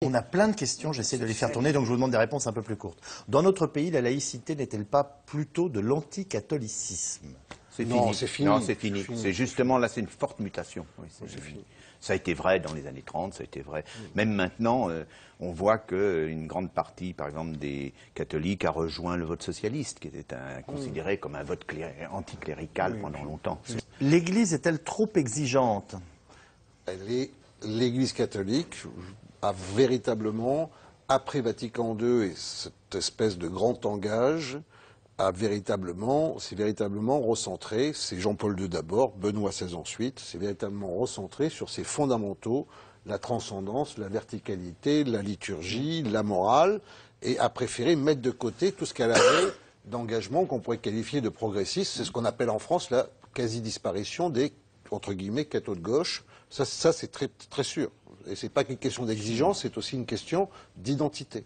On a plein de questions, j'essaie de les faire tourner, donc je vous demande des réponses un peu plus courtes. Dans notre pays, la laïcité n'est-elle pas plutôt de l'anticatholicisme? Non, c'est fini. Non, c'est fini. C'est justement là, c'est une forte mutation. Oui, c'est fini. Ça a été vrai dans les années 30, ça a été vrai. Même maintenant, on voit qu'une grande partie, par exemple, des catholiques a rejoint le vote socialiste, qui était considéré comme un vote anticlérical pendant longtemps. L'Église est-elle trop exigeante? L'Église catholique a véritablement, après Vatican II et cette espèce de grand engage, s'est véritablement recentré, c'est Jean-Paul II d'abord, Benoît XVI ensuite, s'est véritablement recentré sur ses fondamentaux, la transcendance, la verticalité, la liturgie, la morale, et a préféré mettre de côté tout ce qu'elle avait d'engagement qu'on pourrait qualifier de progressiste. C'est ce qu'on appelle en France la quasi-disparition des, entre guillemets, cathos de gauche. Ça c'est très, très sûr. Et c'est pas qu'une question d'exigence, c'est aussi une question d'identité.